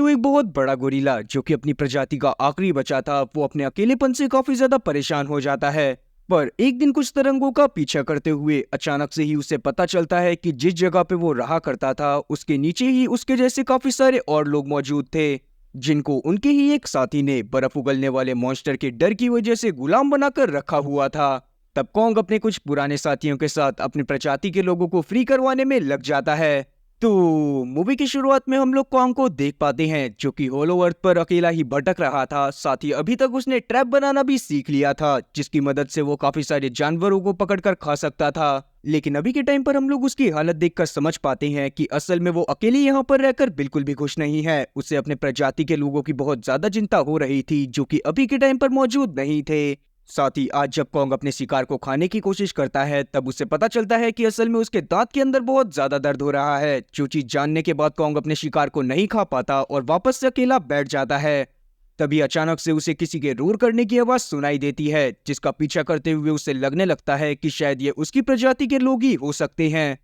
एक बहुत बड़ा गोरिल्ला जो कि अपनी प्रजाति का आखिरी बचा था, वो अपने अकेलेपन से काफी ज्यादा परेशान हो जाता है। पर एक दिन कुछ तरंगों का पीछा करते हुए अचानक से ही उसे पता चलता है कि जिस जगह पे वो रहा करता था उसके नीचे ही उसके जैसे काफी सारे और लोग मौजूद थे, जिनको उनके ही एक साथी ने बर्फ उगलने वाले मॉन्स्टर के डर की वजह से गुलाम बनाकर रखा हुआ था। तब कॉन्ग अपने कुछ पुराने साथियों के साथ अपनी प्रजाति के लोगों को फ्री करवाने में लग जाता है। तो मूवी की शुरुआत में हम लोग कॉन्ग को देख पाते हैं जो कि होलो अर्थ पर अकेला ही भटक रहा था। साथ ही अभी तक उसने ट्रैप बनाना भी सीख लिया था, जिसकी मदद से वो काफी सारे जानवरों को पकड़कर खा सकता था। लेकिन अभी के टाइम पर हम लोग उसकी हालत देखकर समझ पाते हैं कि असल में वो अकेले यहाँ पर रहकर बिल्कुल भी खुश नहीं है। उसे अपने प्रजाति के लोगों की बहुत ज्यादा चिंता हो रही थी, जो कि अभी के टाइम पर मौजूद नहीं थे। साथ ही आज जब कॉन्ग अपने शिकार को खाने की कोशिश करता है तब उसे पता चलता है कि असल में उसके दांत के अंदर बहुत ज्यादा दर्द हो रहा है। जो चीज जानने के बाद कॉन्ग अपने शिकार को नहीं खा पाता और वापस से अकेला बैठ जाता है। तभी अचानक से उसे किसी के रोर करने की आवाज सुनाई देती है, जिसका पीछा करते हुए उसे लगने लगता है कि शायद ये उसकी प्रजाति के लोग ही हो सकते हैं।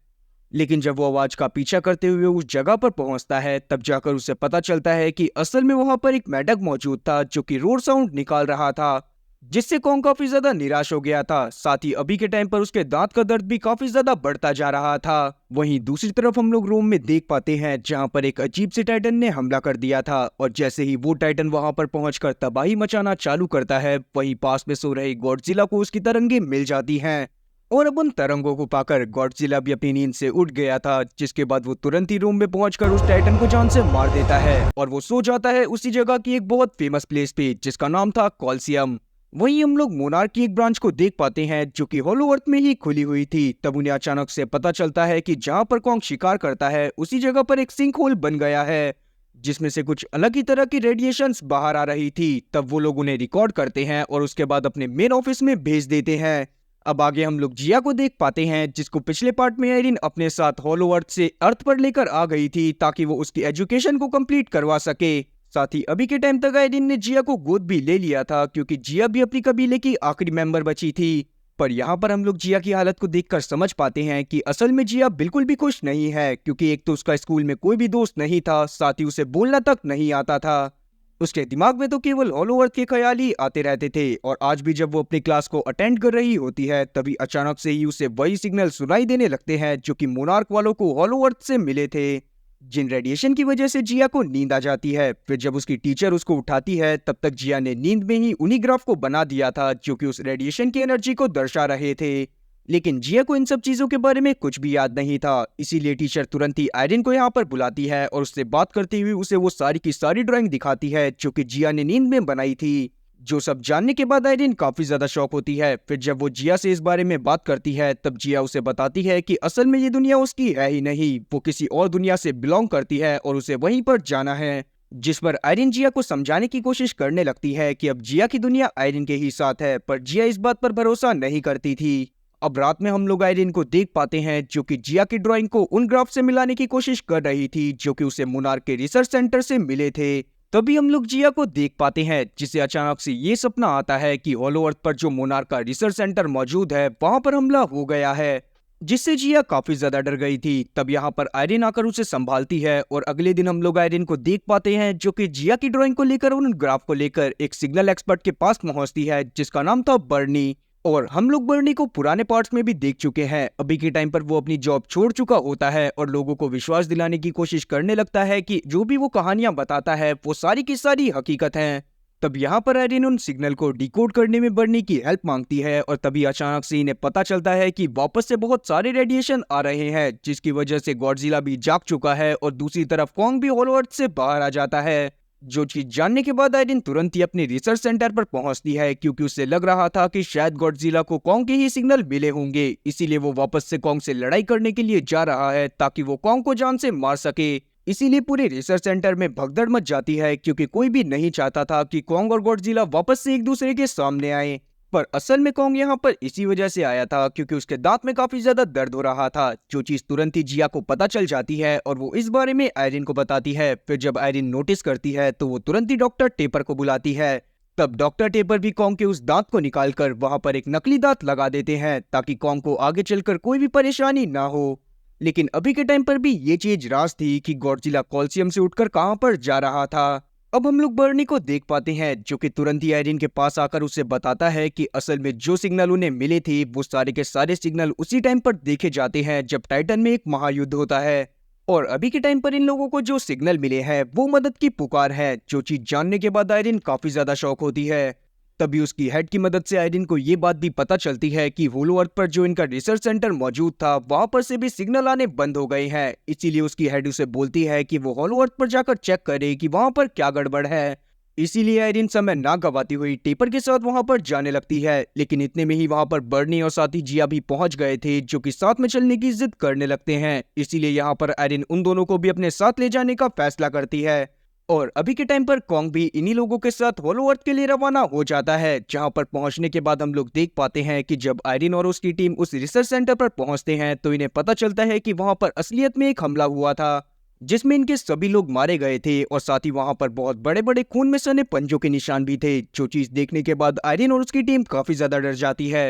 लेकिन जब वो आवाज का पीछा करते हुए उस जगह पर पहुंचता है तब जाकर उसे पता चलता है कि असल में वहां पर एक मेंढक मौजूद था जो कि रोर साउंड निकाल रहा था, जिससे कॉन्ग काफी ज्यादा निराश हो गया था। साथ ही अभी के टाइम पर उसके दांत का दर्द भी काफी ज्यादा बढ़ता जा रहा था। वहीं दूसरी तरफ हम लोग रोम में देख पाते हैं जहां पर एक अजीब से टाइटन ने हमला कर दिया था, और जैसे ही वो टाइटन वहां पर पहुंचकर तबाही मचाना चालू करता है वहीं पास में सो रहे गॉडजिला को उसकी तरंगे मिल जाती हैं। और अब उन तरंगों को पाकर गॉडजिला भी अपनी नींद से उठ गया था, जिसके बाद वो तुरंत ही रूम में पहुंचकर उस टाइटन को जान से मार देता है और वो सो जाता है उसी जगह की एक बहुत फेमस प्लेस पे जिसका नाम था कॉल्सियम। वहीं हम लोग मोनार्क की एक ब्रांच को देख पाते हैं जो कि होलो अर्थ में ही खुली हुई थी। तब उन्हें अचानक से पता चलता है कि जहां पर कॉन्ग शिकार करता है उसी जगह पर एक सिंक होल बन गया है, जिसमें से कुछ अलग ही तरह की रेडिएशंस बाहर आ रही थी। तब वो लोग उन्हें रिकॉर्ड करते हैं और उसके बाद अपने मेन ऑफिस में भेज देते हैं। अब आगे हम लोग जिया को देख पाते हैं, जिसको पिछले पार्ट में आयरिन अपने साथ होलो अर्थ से अर्थ पर लेकर आ गई थी ताकि वो उसकी एजुकेशन को कंप्लीट करवा सके। साथ ही अभी के टाइम तक आयरिन ने जिया को गोद भी ले लिया था, क्योंकि जिया भी अपनी कबीले की आखिरी मेंबर बची थी। पर यहाँ पर हम लोग जिया की हालत को देखकर समझ पाते हैं कि असल में जिया बिल्कुल भी खुश नहीं है, क्योंकि एक तो उसका स्कूल में कोई भी दोस्त नहीं था, साथ ही उसे बोलना तक नहीं आता था। उसके दिमाग में तो केवल होलो अर्थ के ख्याल ही आते रहते थे। और आज भी जब वो अपनी क्लास को अटेंड कर रही होती है तभी अचानक से ही उसे वही सिग्नल सुनाई देने लगते हैं जो कि मोनार्क वालों को होलो अर्थ से मिले थे, जिन रेडिएशन की वजह से जिया को नींद आ जाती है। फिर जब उसकी टीचर उसको उठाती है तब तक जिया ने नींद में ही उन्हीं ग्राफ को बना दिया था जो कि उस रेडिएशन की एनर्जी को दर्शा रहे थे। लेकिन जिया को इन सब चीजों के बारे में कुछ भी याद नहीं था, इसीलिए टीचर तुरंत ही आयरिन को यहाँ पर बुलाती है और उससे बात करते हुए उसे वो सारी की सारी ड्राइंग दिखाती है जो कि जिया ने नींद में बनाई थी। जो सब जानने के बाद आयरिन काफी ज्यादा शॉक होती है। फिर जब वो जिया से इस बारे में बात करती है तब जिया उसे बताती है कि असल में ये दुनिया उसकी है ही नहीं, वो किसी और दुनिया से बिलोंग करती है और उसे वहीं पर जाना है। जिस पर आयरिन जिया को समझाने की कोशिश करने लगती है कि अब जिया की दुनिया आयरिन के ही साथ है, पर जिया इस बात पर भरोसा नहीं करती थी। अब रात में हम लोग आयरिन को देख पाते हैं जो कि जिया की ड्राइंग को उन ग्राफ से मिलाने की कोशिश कर रही थी जो कि उसे मोनार्क के रिसर्च सेंटर से मिले थे। तभी हम लोग जिया को देख पाते हैं, जिसे अचानक से ये सपना आता है कि होलो अर्थ पर जो मोनार्क का रिसर्च सेंटर मौजूद है वहां पर हमला हो गया है, जिससे जिया काफी ज्यादा डर गई थी। तब यहाँ पर आयरिन आकर उसे संभालती है और अगले दिन हम लोग आयरिन को देख पाते हैं जो कि जिया की ड्राइंग को लेकर उन ग्राफ को लेकर एक सिग्नल एक्सपर्ट के पास पहुंचती है जिसका नाम था बर्नी। और हम लोग बर्नी को पुराने पार्ट्स में भी देख चुके हैं। अभी के टाइम पर वो अपनी जॉब छोड़ चुका होता है और लोगों को विश्वास दिलाने की कोशिश करने लगता है कि जो भी वो कहानियां बताता है वो सारी की सारी हकीकत हैं। तब यहाँ पर आयरिन उन सिग्नल को डिकोड करने में बर्नी की हेल्प मांगती है और तभी अचानक से इन्हें पता चलता है कि वापस से बहुत सारे रेडिएशन आ रहे हैं, जिसकी वजह से गॉडजिला भी जाग चुका है और दूसरी तरफ कॉन्ग भी होलो अर्थ से बाहर आ जाता है। जो चीज जानने के बाद आयरिन तुरंत ही अपने रिसर्च सेंटर पर पहुंचती है, क्योंकि उसे लग रहा था कि शायद गॉडजिला को कॉन्ग के ही सिग्नल मिले होंगे। इसीलिए वो वापस से कॉन्ग से लड़ाई करने के लिए जा रहा है ताकि वो कॉन्ग को जान से मार सके। इसीलिए पूरे रिसर्च सेंटर में भगदड़ मच जाती है, क्योंकि कोई भी नहीं चाहता था कि कॉन्ग और गॉडजिला वापस से एक दूसरे के सामने आए। पर असल में कॉन्ग यहाँ पर इसी वजह से आया था क्योंकि उसके दांत में काफी ज्यादा दर्द हो रहा था, जो चीज तुरंत ही जिया को पता चल जाती है और वो इस बारे में आयरिन को बताती है। फिर जब आयरिन नोटिस करती है तो वो तुरंत ही डॉक्टर टेपर को बुलाती है। तब डॉक्टर टेपर भी कॉन्ग के उस दांत को निकालकर वहां पर एक नकली दांत लगा देते हैं ताकि कॉन्ग को आगे चलकर कोई भी परेशानी ना हो। लेकिन अभी के टाइम पर भी ये चीज राज थी कि गॉडजिला कोलिसियम से उठकर कहां पर जा रहा था। अब हम लोग बर्नी को देख पाते हैं जो कि तुरंत ही आयरिन के पास आकर उसे बताता है कि असल में जो सिग्नल उन्हें मिले थे वो सारे के सारे सिग्नल उसी टाइम पर देखे जाते हैं जब टाइटन में एक महायुद्ध होता है। और अभी के टाइम पर इन लोगों को जो सिग्नल मिले हैं वो मदद की पुकार है। जो चीज जानने के बाद आयरिन काफी ज्यादा शॉक होती है। तभी उसकी हेड की मदद से आयरिन को ये बात भी पता चलती है कि होलो अर्थ पर जो इनका रिसर्च सेंटर मौजूद था वहां पर से भी सिग्नल आने बंद हो गए हैं। इसीलिए उसकी हेड उसे बोलती है कि वो होलो अर्थ पर जाकर चेक करे कि वहां पर क्या गड़बड़ है। इसीलिए आयरिन समय ना गवाती हुई टेपर के साथ वहां पर जाने लगती है। लेकिन इतने में ही वहां पर बर्नी और साथी जिया भी पहुंच गए थे जो कि साथ में चलने की जिद करने लगते हैं। इसीलिए यहाँ पर आयरिन उन दोनों को भी अपने साथ ले जाने का फैसला करती है। और अभी के टाइम पर कॉन्ग भी इन्हीं लोगों के साथ होलो अर्थ के लिए रवाना हो जाता है। जहां पर पहुंचने के बाद हम लोग देख पाते हैं कि जब आयरिन और उसकी टीम उस रिसर्च सेंटर पर पहुंचते हैं तो इन्हें पता चलता है कि वहां पर असलियत में एक हमला हुआ था जिसमें इनके सभी लोग मारे गए थे और साथ ही वहां पर बहुत बड़े बड़े खून में सने पंजों के निशान भी थे। जो चीज देखने के बाद आयरिन और उसकी टीम काफी ज्यादा डर जाती है।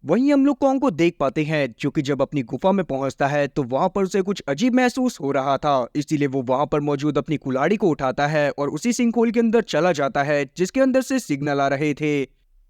वहीं हम लोग कॉन्ग को देख पाते हैं जो कि जब अपनी गुफा में पहुंचता है तो वहां पर उसे कुछ अजीब महसूस हो रहा था। इसीलिए वो वहां पर मौजूद अपनी कुल्हाड़ी को उठाता है और उसी सिंकहोल के अंदर चला जाता है जिसके अंदर से सिग्नल आ रहे थे।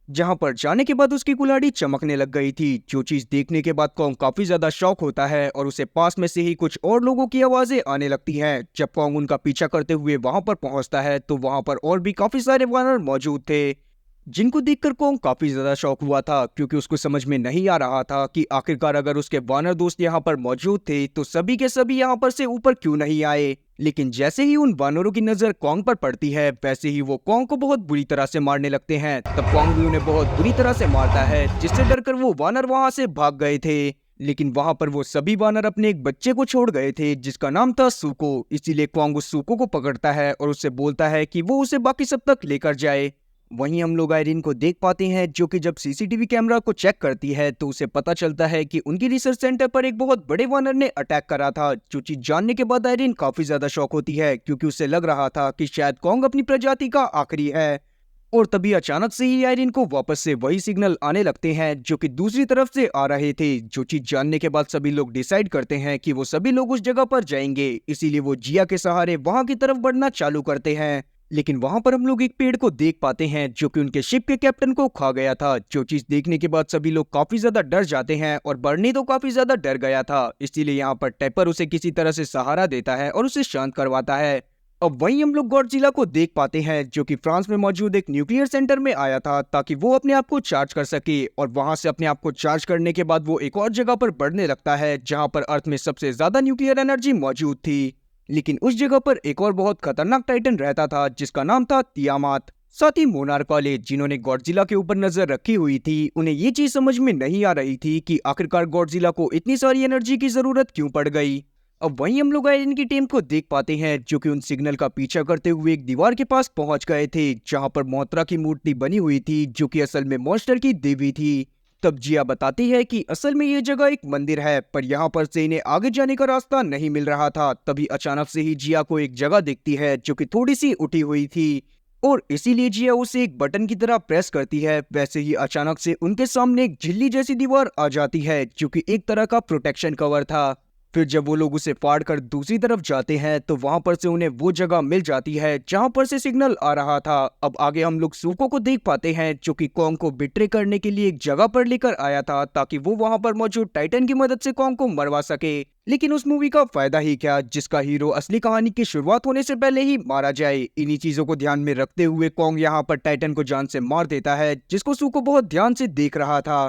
जहां पर जाने के बाद उसकी कुल्हाड़ी चमकने लग गई थी। जो चीज देखने के बाद कॉन्ग काफी ज्यादा शॉक होता है और उसे पास में से ही कुछ और लोगों की आवाजें आने लगती हैं। जब कॉन्ग उनका पीछा करते हुए वहां पर पहुंचता है तो वहां पर और भी काफी सारे वानर मौजूद थे जिनको देखकर कॉन्ग काफी ज्यादा शॉक हुआ था क्योंकि उसको समझ में नहीं आ रहा था कि आखिरकार अगर उसके वानर दोस्त यहाँ पर मौजूद थे तो सभी के सभी यहाँ पर से ऊपर क्यों नहीं आए। लेकिन जैसे ही उन वानरों की नजर कॉन्ग पर पड़ती है वैसे ही वो कॉन्ग को बहुत बुरी तरह से मारने लगते हैं। तब कॉन्ग भी उन्हें बहुत बुरी तरह से मारता है जिससे डरकर वो वानर वहां से भाग गए थे। लेकिन वहां पर वो सभी वानर अपने एक बच्चे को छोड़ गए थे जिसका नाम था सूको। इसीलिए कॉन्ग उस सूको को पकड़ता है और उससे बोलता है कि वो उसे बाकी सब तक लेकर जाए। वहीं हम लोग आयरिन को देख पाते हैं जो कि जब सीसीटीवी कैमरा को चेक करती है तो उसे पता चलता है कि उनकी रिसर्च सेंटर पर एक बहुत बड़े वानर ने अटैक करा था। जो चीज जानने के बाद आयरिन काफी ज्यादा शॉक होती है क्योंकि उसे लग रहा था कि शायद कॉन्ग अपनी प्रजाति का आखिरी है। और तभी अचानक से ही आयरिन को वापस से वही सिग्नल आने लगते हैं जो कि दूसरी तरफ से आ रहे थे। जो चीज जानने के बाद सभी लोग डिसाइड करते हैं कि वो सभी लोग उस जगह पर जाएंगे। इसीलिए वो जिया के सहारे वहां की तरफ बढ़ना चालू करते हैं। लेकिन वहां पर हम लोग एक पेड़ को देख पाते हैं जो कि उनके शिप के कैप्टन को खा गया था। जो चीज देखने के बाद सभी लोग काफी ज्यादा डर जाते हैं और बर्नी तो काफी ज्यादा डर गया था। इसीलिए यहाँ पर टेपर उसे किसी तरह से सहारा देता है और उसे शांत करवाता है। अब वहीं हम लोग गॉडजिला को देख पाते हैं जो कि फ्रांस में मौजूद एक न्यूक्लियर सेंटर में आया था ताकि वो अपने आप को चार्ज कर सके। और वहां से अपने आप को चार्ज करने के बाद वो एक और जगह पर बढ़ने लगता है जहां पर अर्थ में सबसे ज्यादा न्यूक्लियर एनर्जी मौजूद थी। लेकिन उस जगह पर एक और बहुत खतरनाक टाइटन रहता था जिसका नाम था तियामात। साथ ही मोनार्क वाले जिन्होंने गॉडजिला के ऊपर नजर रखी हुई थी उन्हें ये चीज समझ में नहीं आ रही थी कि आखिरकार गॉडजिला को इतनी सारी एनर्जी की जरूरत क्यों पड़ गई। अब वहीं हम लोग आयरन की टीम को देख पाते हैं जो कि उन सिग्नल का पीछा करते हुए एक दीवार के पास पहुंच गए थे जहां पर मोत्रा की मूर्ति बनी हुई थी जो कि असल में मॉन्स्टर की देवी थी। तब जिया बताती है कि असल में ये जगह एक मंदिर है पर यहाँ पर से इन्हें आगे जाने का रास्ता नहीं मिल रहा था। तभी अचानक से ही जिया को एक जगह दिखती है जो कि थोड़ी सी उठी हुई थी और इसीलिए जिया उसे एक बटन की तरह प्रेस करती है। वैसे ही अचानक से उनके सामने एक झिल्ली जैसी दीवार आ जाती है जो कि एक तरह का प्रोटेक्शन कवर था। फिर जब वो लोग उसे फाड़ कर दूसरी तरफ जाते हैं तो वहां पर से उन्हें वो जगह मिल जाती है जहां पर से सिग्नल आ रहा था। अब आगे हम लोग सूको को देख पाते हैं जो कि कॉन्ग को बिट्रे करने के लिए एक जगह पर लेकर आया था ताकि वो वहां पर मौजूद टाइटन की मदद से कॉन्ग को मरवा सके। लेकिन उस मूवी का फायदा ही क्या जिसका हीरो असली कहानी की शुरुआत होने से पहले ही मारा जाए। इन्हीं चीजों को ध्यान में रखते हुए कॉन्ग यहाँ पर टाइटन को जान से मार देता है जिसको सूको बहुत ध्यान से देख रहा था।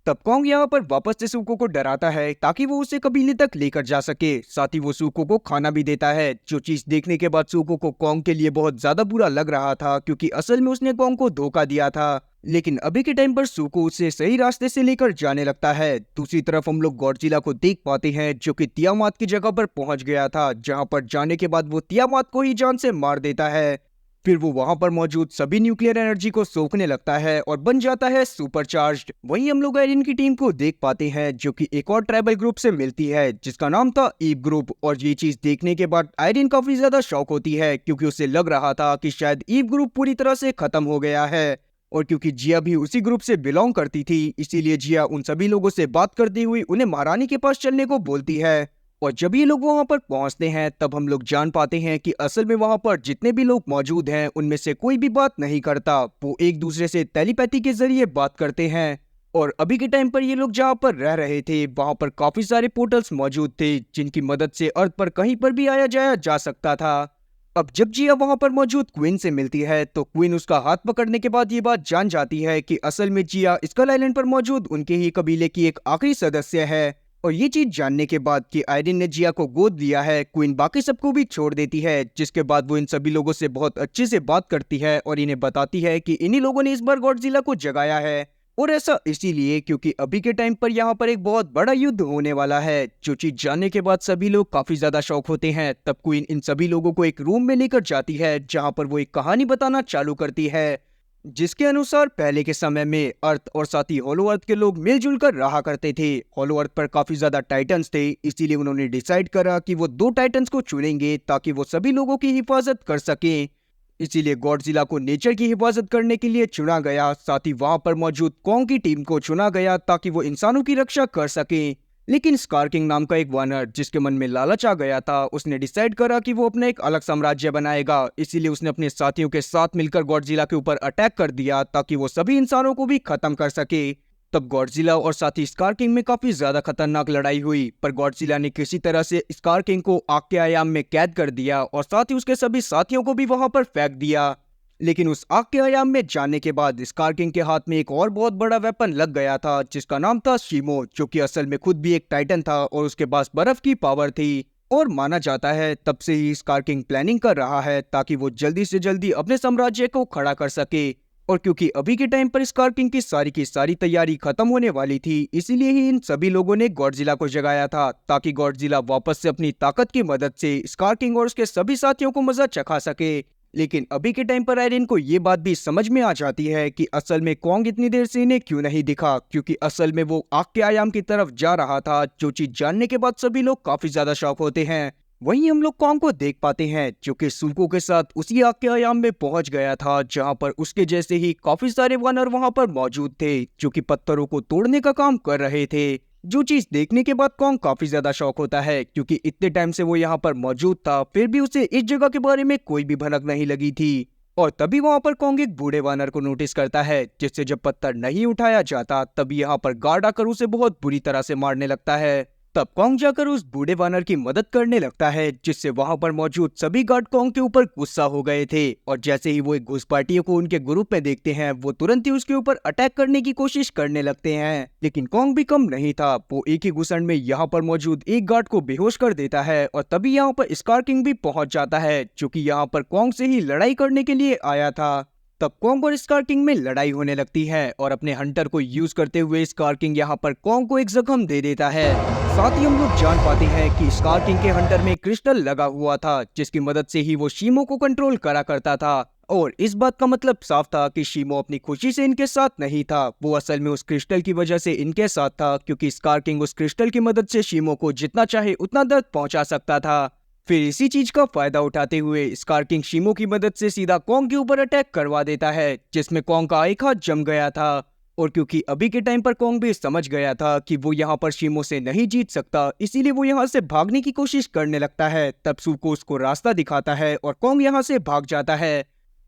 तब कॉन्ग यहाँ पर वापस से सूको को डराता है ताकि वो उसे कबीले तक लेकर जा सके। साथ ही वो सूको को खाना भी देता है। जो चीज देखने के बाद सूको को कॉन्ग के लिए बहुत ज्यादा बुरा लग रहा था क्योंकि असल में उसने कॉन्ग को धोखा दिया था। लेकिन अभी के टाइम पर सूको उसे सही रास्ते से लेकर जाने लगता है। दूसरी तरफ हम लोग गॉडजिला को देख पाते हैं जो कि तियामात की जगह पर पहुंच गया था जहां पर जाने के बाद वो तियामात को ही जान से मार देता है। फिर वो वहां पर मौजूद सभी न्यूक्लियर एनर्जी को सोखने लगता है और बन जाता है सुपरचार्ज्ड। वहीं हम लोग आयरन की टीम को देख पाते हैं जो कि एक और ट्राइबल ग्रुप से मिलती है जिसका नाम था ईव ग्रुप। और ये चीज देखने के बाद आयरन काफी ज्यादा शॉक होती है क्योंकि उसे लग रहा था कि शायद ईव ग्रुप पूरी तरह से खत्म हो गया है। और क्योंकि जिया भी उसी ग्रुप से बिलोंग करती थी इसीलिए जिया उन सभी लोगों से बात करती हुई उन्हें महारानी के पास चलने को बोलती है। और जब ये लोग वहां पर पहुंचते हैं तब हम लोग जान पाते हैं कि असल में वहां पर जितने भी लोग मौजूद हैं उनमें से कोई भी बात नहीं करता, वो एक दूसरे से टेलीपैथी के जरिए बात करते हैं। और अभी के टाइम पर ये लोग जहाँ पर रह रहे थे वहां पर काफी सारे पोर्टल्स मौजूद थे जिनकी मदद से अर्थ पर कहीं पर भी आया जाया जा सकता था। अब जब जिया वहां पर मौजूद क्वीन से मिलती है तो क्वीन उसका हाथ पकड़ने के बाद ये बात जान जाती है कि असल में जिया स्कल आइलैंड पर मौजूद उनके ही कबीले की एक आखिरी सदस्य है। और ये चीज जानने के बाद कि आयरिन ने जिया को गोद लिया है, क्वीन बाकी सबको भी छोड़ देती है, जिसके बाद वो इन सभी लोगों से बहुत अच्छे से बात करती है और इन्हें बताती है कि इन्हीं लोगों ने इस बार गॉडजिला को जगाया है। और ऐसा इसीलिए क्योंकि अभी के टाइम पर यहाँ पर एक बहुत बड़ा युद्ध होने वाला है। जो चीज जानने के बाद सभी लोग काफी ज्यादा शौक होते हैं। तब क्वीन इन सभी लोगों को एक रूम में लेकर जाती है जहाँ पर वो एक कहानी बताना चालू करती है, जिसके अनुसार पहले के समय में अर्थ और साथ ही होलो अर्थ के लोग मिलजुल कर रहा करते थे। होलो अर्थ पर काफी ज्यादा टाइटन्स थे, इसीलिए उन्होंने डिसाइड करा कि वो 2 टाइटन्स को चुनेंगे ताकि वो सभी लोगों की हिफाजत कर सके। इसीलिए गॉडजिला को नेचर की हिफाजत करने के लिए चुना गया, साथ ही वहां पर मौजूद कॉन्ग की टीम को चुना गया ताकि वो इंसानों की रक्षा कर सके। लेकिन स्कार किंग नाम का एक वानर जिसके मन में लालच आ गया था, उसने डिसाइड करा कि वो अपना एक अलग साम्राज्य बनाएगा। इसीलिए उसने अपने साथियों के साथ मिलकर गॉडजिला के ऊपर अटैक कर दिया ताकि वो सभी इंसानों को भी खत्म कर सके। तब गॉडजिला और साथ ही स्कार किंग में काफी ज्यादा खतरनाक लड़ाई हुई, पर गॉडजिला ने किसी तरह से स्कार किंग को आग के आयाम में कैद कर दिया और साथ ही उसके सभी साथियों को भी वहां पर फेंक दिया। लेकिन उस आग के आयाम में जाने के बाद स्कार किंग के हाथ में एक और बहुत बड़ा वेपन लग गया था जिसका नाम था शीमो, जो कि असल में खुद भी एक टाइटन था और उसके पास बर्फ की पावर थी। और माना जाता है तब से ही स्कार किंग प्लानिंग कर रहा है ताकि वो जल्दी से जल्दी अपने साम्राज्य को खड़ा कर सके। और क्योंकि अभी के टाइम पर स्कार किंग की सारी तैयारी खत्म होने वाली थी, इसीलिए ही इन सभी लोगों ने गॉडजिला को जगाया था ताकि गॉडजिला वापस से अपनी ताकत की मदद से स्कार किंग और उसके सभी साथियों को मजा चखा सके। लेकिन अभी के टाइम पर आयरन को ये बात भी समझ में आ जाती है कि असल में कॉन्ग इतनी देर से इन्हें क्यों नहीं दिखा, क्योंकि असल में वो आग के आयाम की तरफ जा रहा था। जो चीज जानने के बाद सभी लोग काफी ज्यादा शॉक होते हैं। वहीं हम लोग कॉन्ग को देख पाते हैं जो कि सुल्को के साथ उसी आग के आयाम में पहुंच गया था जहां पर उसके जैसे ही काफी सारे वानर वहां पर मौजूद थे जो कि पत्थरों को तोड़ने का काम कर रहे थे। जो चीज देखने के बाद कॉन्ग काफी ज्यादा शॉक होता है क्योंकि इतने टाइम से वो यहाँ पर मौजूद था फिर भी उसे इस जगह के बारे में कोई भी भनक नहीं लगी थी। और तभी वहां पर कॉन्ग एक बूढ़े वानर को नोटिस करता है, जिससे जब पत्थर नहीं उठाया जाता तभी यहाँ पर गार्ड आकर उसे बहुत बुरी तरह से मारने लगता है। तब कॉन्ग जाकर उस बूढ़े वानर की मदद करने लगता है, जिससे वहां पर मौजूद सभी गार्ड कॉन्ग के ऊपर गुस्सा हो गए थे। और जैसे ही वो एक घुसपैठियों को उनके ग्रुप में देखते हैं वो तुरंत ही उसके ऊपर अटैक करने की कोशिश करने लगते हैं। लेकिन कॉन्ग भी कम नहीं था, वो एक ही घुसन में यहाँ पर मौजूद एक गार्ड को बेहोश कर देता है। और तभी यहाँ पर स्कार किंग भी पहुंच जाता है जो कि यहाँ पर कॉन्ग से ही लड़ाई करने के लिए आया था। तब कॉन्ग और स्कार किंग में लड़ाई होने लगती है और अपने हंटर को यूज करते हुए स्कार किंग यहाँ पर कॉन्ग को एक जख्म दे देता है। साथ ही हम लोग जान पाते हैं कि स्कार किंग के हंटर में क्रिस्टल लगा हुआ था जिसकी मदद से ही वो शीमो को कंट्रोल करा करता था। और इस बात का मतलब साफ था कि शीमो अपनी खुशी से इनके साथ नहीं था, वो असल में उस क्रिस्टल की वजह से इनके साथ था, क्योंकि स्कार किंग उस क्रिस्टल की मदद से शीमो को जितना चाहे उतना दर्द पहुंचा सकता था। फिर इसी चीज का फायदा उठाते हुए स्कार किंग शीमो की मदद से सीधा कॉन्ग के ऊपर अटैक करवा देता है, जिसमें कॉन्ग का एक हाथ जम गया था। और क्योंकि अभी के टाइम पर कॉन्ग भी समझ गया था कि वो यहाँ पर शीमो से नहीं जीत सकता, इसीलिए वो यहाँ से भागने की कोशिश करने लगता है। तब सुको उसको रास्ता दिखाता है और कॉन्ग यहाँ से भाग जाता है।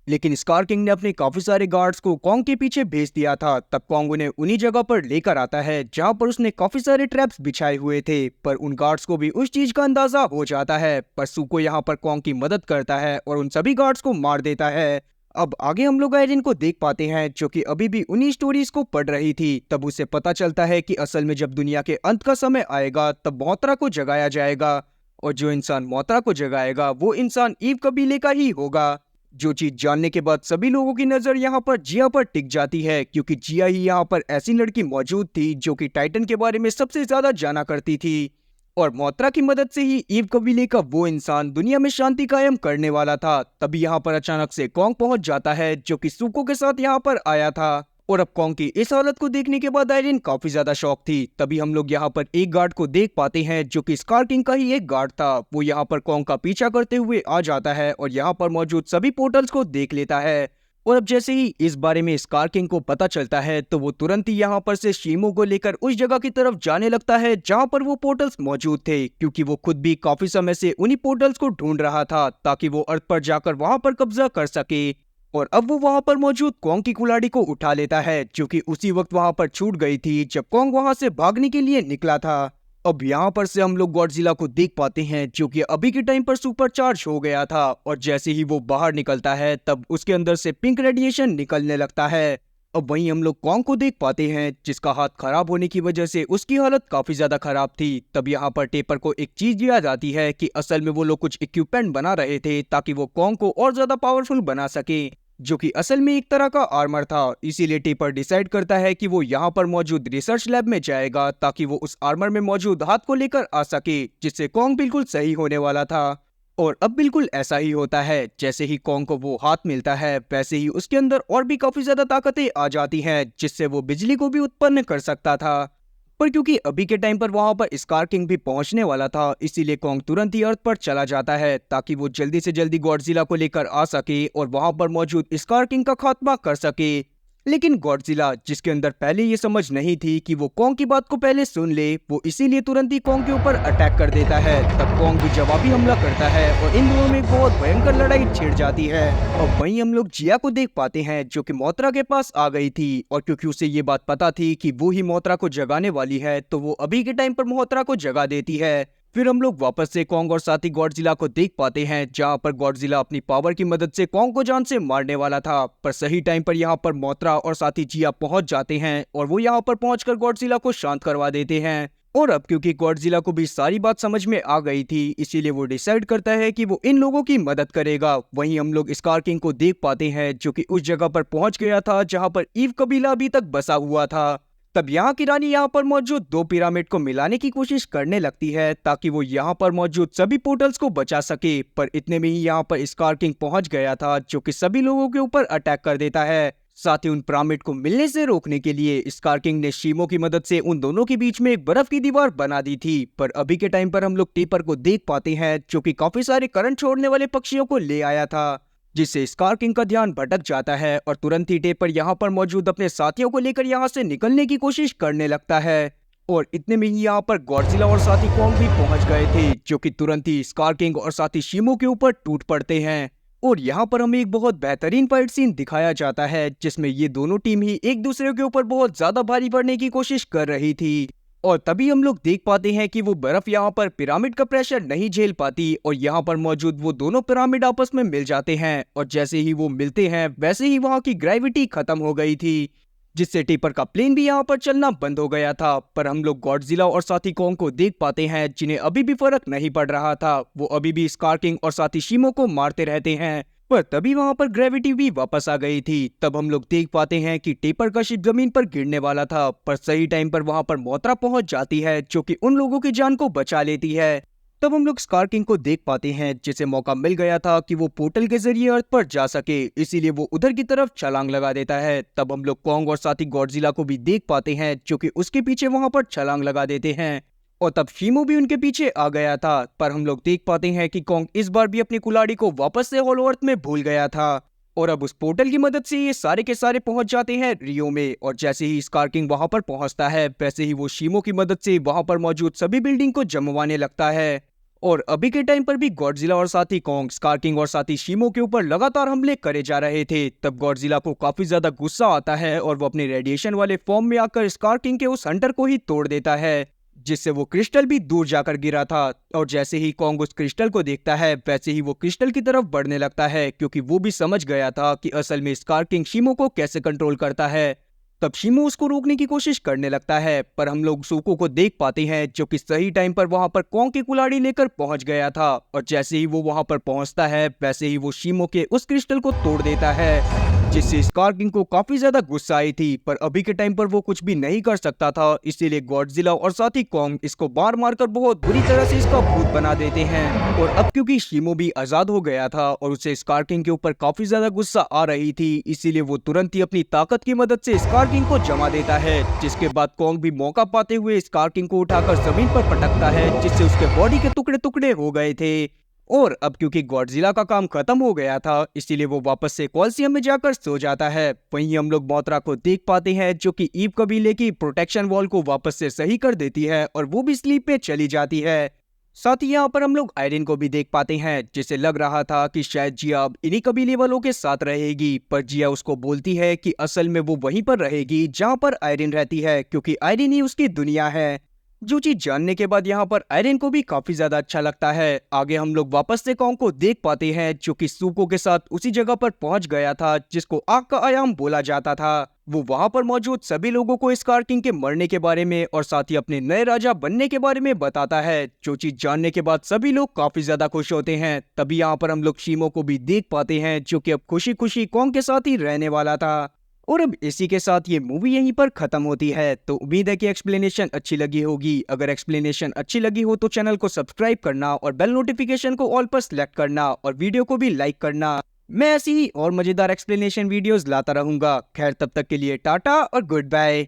लेकिन स्कार किंग ने अपने काफी सारे गार्ड्स को कॉन्ग के पीछे भेज दिया था। तब कॉन्ग उन्हें उन्हीं जगह पर लेकर आता है जहां पर उसने काफी सारे ट्रैप्स बिछाए हुए थे, पर उन गार्ड्स को भी उस चीज का अंदाजा हो जाता है। पर सुको यहाँ पर कॉन्ग की मदद करता है और उन सभी गार्ड्स को मार देता है। अब आगे हम लोग आयरिन को देख पाते हैं जो कि अभी भी उन्हीं स्टोरीज को पढ़ रही थी। तब उसे पता चलता है कि असल में जब दुनिया के अंत का समय आएगा तब मोत्रा को जगाया जाएगा, और जो इंसान मोत्रा को जगाएगा वो इंसान ईव कबीले का ही होगा। जो चीज जानने के बाद सभी लोगों की नजर यहाँ पर जिया पर टिक जाती है, क्योंकि जिया ही यहाँ पर ऐसी लड़की मौजूद थी जो कि टाइटन के बारे में सबसे ज्यादा जाना करती थी। और मोत्रा की मदद से ही ईव कबीले का वो इंसान दुनिया में शांति कायम करने वाला था। तभी यहाँ पर अचानक से कॉन्ग पहुंच जाता है जो कि सुको के साथ यहाँ पर आया था। और अब कॉन्ग की इस हालत को देखने के बाद आयरिन काफी ज्यादा शॉक थी। तभी हम लोग यहाँ पर एक गार्ड को देख पाते हैं जो कि स्कार किंग का ही एक गार्ड था। वो यहाँ पर कॉन्ग का पीछा करते हुए आ जाता है और यहाँ पर मौजूद सभी पोर्टल्स को देख लेता है। और अब जैसे ही इस बारे में स्कार किंग को पता चलता है तो वो तुरंत ही यहाँ पर से शीमो को लेकर उस जगह की तरफ जाने लगता है जहाँ पर वो पोर्टल्स मौजूद थे, क्योंकि वो खुद भी काफी समय से उन्हीं पोर्टल्स को ढूंढ रहा था ताकि वो अर्थ पर जाकर वहां पर कब्जा कर सके। और अब वो वहां पर मौजूद कॉन्ग की कुल्हाड़ी को उठा लेता है, जो कि उसी वक्त वहां पर छूट गई थी जब कॉन्ग वहां से भागने के लिए निकला था। अब यहाँ पर से हम लोग गॉडजिला को देख पाते हैं, जो कि अभी के टाइम पर सुपर चार्ज हो गया था, और जैसे ही वो बाहर निकलता है तब उसके अंदर से पिंक रेडिएशन निकलने लगता है। अब वहीं हम लोग कॉन्ग को देख पाते हैं, जिसका हाथ खराब होने की वजह से उसकी हालत काफी ज्यादा खराब थी। तब यहाँ पर टेपर को एक चीज याद आती है कि असल में वो लोग कुछ इक्विपमेंट बना रहे थे ताकि वो कॉन्ग को और ज्यादा पावरफुल बना सके, जो कि असल में एक तरह का आर्मर था। इसीलिए टेपर डिसाइड करता है कि वो यहाँ पर मौजूद रिसर्च लैब में जाएगा ताकि वो उस आर्मर में मौजूद हाथ को लेकर आ सके, जिससे कॉन्ग बिल्कुल सही होने वाला था। और अब बिल्कुल ऐसा ही होता है। जैसे ही कॉन्ग को वो हाथ मिलता है वैसे ही उसके अंदर और भी काफी ज्यादा ताकतें आ जाती हैं, जिससे वो बिजली को भी उत्पन्न कर सकता था। पर क्योंकि अभी के टाइम पर वहां पर स्कार किंग भी पहुंचने वाला था, इसीलिए कॉन्ग तुरंत ही अर्थ पर चला जाता है ताकि वो जल्दी से जल्दी गॉडजिला को लेकर आ सके और वहां पर मौजूद स्कार किंग का खात्मा कर सके। लेकिन गॉडजिला, जिसके अंदर पहले ये समझ नहीं थी कि वो कॉन्ग की बात को पहले सुन ले, वो इसीलिए तुरंत ही कॉन्ग के ऊपर अटैक कर देता है। तब कॉन्ग भी जवाबी हमला करता है और इन दोनों में एक बहुत भयंकर लड़ाई छिड़ जाती है। और वहीं हम लोग जिया को देख पाते हैं, जो कि मोत्रा के पास आ गई थी, और क्योंकि उसे ये बात पता थी कि वो ही मोत्रा को जगाने वाली है, तो वो अभी के टाइम पर मोत्रा को जगा देती है। फिर हम लोग वापस से कॉन्ग और साथी गॉडजिला को देख पाते हैं, जहां पर गॉडजिला अपनी पावर की मदद से कॉन्ग को जान से मारने वाला था। पर सही टाइम पर यहां पर मोत्रा और साथी जिया पहुंच जाते हैं और वो यहां पर पहुंचकर गॉडजिला को शांत करवा देते हैं। और अब क्योंकि गॉडजिला को भी सारी बात समझ में आ गई थी, इसीलिए वो डिसाइड करता है कि वो इन लोगों की मदद करेगा। वहीं हम लोग स्कार किंग को देख पाते हैं, जो कि उस जगह पर पहुंच गया था जहां पर ईव कबीला अभी तक बसा हुआ था। तब यहाँ की रानी यहाँ पर मौजूद दो पिरामिड को मिलाने की कोशिश करने लगती है ताकि वो यहाँ पर मौजूद सभी पोर्टल्स को बचा सके। पर इतने में ही यहाँ पर स्कार किंग पहुंच गया था, जो कि सभी लोगों के ऊपर अटैक कर देता है। साथ ही उन पिरामिड को मिलने से रोकने के लिए स्कार किंग ने शीमो की मदद से उन दोनों के बीच में एक बर्फ की दीवार बना दी थी। पर अभी के टाइम पर हम लोग टेपर को देख पाते हैं, जो कि काफी सारे करंट छोड़ने वाले पक्षियों को ले आया था, जिससे स्कार किंग का ध्यान भटक जाता है और तुरंत ही टेपर यहाँ पर मौजूद अपने साथियों को लेकर यहाँ से निकलने की कोशिश करने लगता है। और इतने में ही यहाँ पर गॉडजिला और साथी कॉन्ग भी पहुंच गए थे, जो कि तुरंत ही स्कार किंग और साथी शीमो के ऊपर टूट पड़ते हैं। और यहाँ पर हमें एक बहुत बेहतरीन फाइट सीन दिखाया जाता है, जिसमें ये दोनों टीम ही एक दूसरे के ऊपर बहुत ज्यादा भारी पड़ने की कोशिश कर रही थी। और तभी हम लोग देख पाते हैं कि वो बर्फ यहाँ पर पिरामिड का प्रेशर नहीं झेल पाती और यहाँ पर मौजूद वो दोनों पिरामिड आपस में मिल जाते हैं। और जैसे ही वो मिलते हैं वैसे ही वहाँ की ग्रेविटी खत्म हो गई थी, जिससे टेपर का प्लेन भी यहाँ पर चलना बंद हो गया था। पर हम लोग गॉडजिला और साथी कॉन्ग को देख पाते हैं, जिन्हें अभी भी फर्क नहीं पड़ रहा था। वो अभी भी स्कार किंग और साथी शीमो को मारते रहते हैं। पर तभी वहां पर ग्रेविटी भी वापस आ गई थी। तब हम लोग देख पाते हैं कि टेपर का शिप जमीन पर गिरने वाला था, पर सही टाइम पर वहां पर मोत्रा पहुंच जाती है, जो कि उन लोगों की जान को बचा लेती है। तब हम लोग स्कार किंग को देख पाते हैं, जिसे मौका मिल गया था कि वो पोर्टल के जरिए अर्थ पर जा सके, इसीलिए वो उधर की तरफ छलांग लगा देता है। तब हम लोग कॉन्ग और साथी गॉडजिला को भी देख पाते हैं, जो कि उसके पीछे वहां पर छलांग लगा देते हैं। और तब शीमो भी उनके पीछे आ गया था। पर हम लोग देख पाते हैं कि कॉन्ग इस बार भी अपनी कुल्हाड़ी को वापस से होलो अर्थ में भूल गया था। और अब उस पोर्टल की मदद से ये सारे के सारे पहुंच जाते हैं रियो में। और जैसे ही स्कार किंग वहां पर पहुंचता है वैसे ही वो शीमो की मदद से वहां पर मौजूद सभी बिल्डिंग को जमवाने लगता है। और अभी के टाइम पर भी गॉडजिला और साथी कॉन्ग स्कार किंग और साथी शीमो के ऊपर लगातार हमले करे जा रहे थे। तब गॉडजिला को काफी ज्यादा गुस्सा आता है और वो अपने रेडिएशन वाले फॉर्म में आकर स्कार किंग के उस हंटर को ही तोड़ देता है, जिससे वो क्रिस्टल भी दूर जाकर गिरा था। और जैसे ही कॉन्ग उस क्रिस्टल को देखता है वैसे ही वो क्रिस्टल की तरफ बढ़ने लगता है, क्योंकि वो भी समझ गया था कि असल में स्कार किंग शीमो को कैसे कंट्रोल करता है। तब शीमो उसको रोकने की कोशिश करने लगता है, पर हम लोग सूको को देख पाते हैं, जो कि सही टाइम पर वहां पर कॉन्ग की कुल्हाड़ी लेकर पहुंच गया था। और जैसे ही वो वहां पर पहुंचता है वैसे ही वो शीमो के उस क्रिस्टल को तोड़ देता है, जिससे स्कार किंग को काफी ज्यादा गुस्सा आई थी। पर अभी के टाइम पर वो कुछ भी नहीं कर सकता था, इसीलिए गॉडजिला और साथी कॉन्ग इसको बार मारकर बहुत बुरी तरह से इसका भूत बना देते हैं। और अब क्योंकि शीमो भी आजाद हो गया था और उसे स्कार किंग के ऊपर काफी ज्यादा गुस्सा आ रही थी, इसीलिए वो तुरंत ही अपनी ताकत की मदद से स्कार किंग को जमा देता है। जिसके बाद कॉन्ग भी मौका पाते हुए स्कार किंग को उठाकर जमीन पर पटकता है, जिससे उसके बॉडी के टुकड़े टुकड़े हो गए थे। और अब क्योंकि गॉडजिला का काम खत्म हो गया था, इसीलिए वो वापस से कॉल्सियम में जाकर सो जाता है। वहीं हम लोग मोथरा को देख पाते हैं जो कि ईव कबीले की प्रोटेक्शन वॉल को वापस से सही कर देती है और वो भी स्लीप में चली जाती है। साथ ही यहाँ पर हम लोग आयरिन को भी देख पाते हैं, जिसे लग रहा था कि शायद जिया अब इन्हीं कबीले वालों के साथ रहेगी, पर जिया उसको बोलती है कि असल में वो वहीं पर रहेगी जहाँ पर आयरिन रहती है, क्योंकि आयरिन ही उसकी दुनिया है। जो चीज जानने के बाद यहाँ पर आयरन को भी काफी ज्यादा अच्छा लगता है। आगे हम लोग वापस से कॉन्ग को देख पाते हैं जो कि सूको के साथ उसी जगह पर पहुंच गया था जिसको आग का आयाम बोला जाता था। वो वहां पर मौजूद सभी लोगों को स्कार किंग के मरने के बारे में और साथ ही अपने नए राजा बनने के बारे में बताता है। जो चीज जानने के बाद सभी लोग काफी ज्यादा खुश होते हैं। तभी यहाँ पर हम लोग शीमो को भी देख पाते हैं जो कि अब खुशी खुशी कॉन्ग के साथ ही रहने वाला था। और अब इसी के साथ ये मूवी यहीं पर खत्म होती है। तो उम्मीद है कि एक्सप्लेनेशन अच्छी लगी होगी। अगर एक्सप्लेनेशन अच्छी लगी हो तो चैनल को सब्सक्राइब करना और बेल नोटिफिकेशन को ऑल पर सिलेक्ट करना और वीडियो को भी लाइक करना। मैं ऐसी ही और मजेदार एक्सप्लेनेशन वीडियोस लाता रहूंगा। खैर तब तक के लिए टाटा और गुड बाय।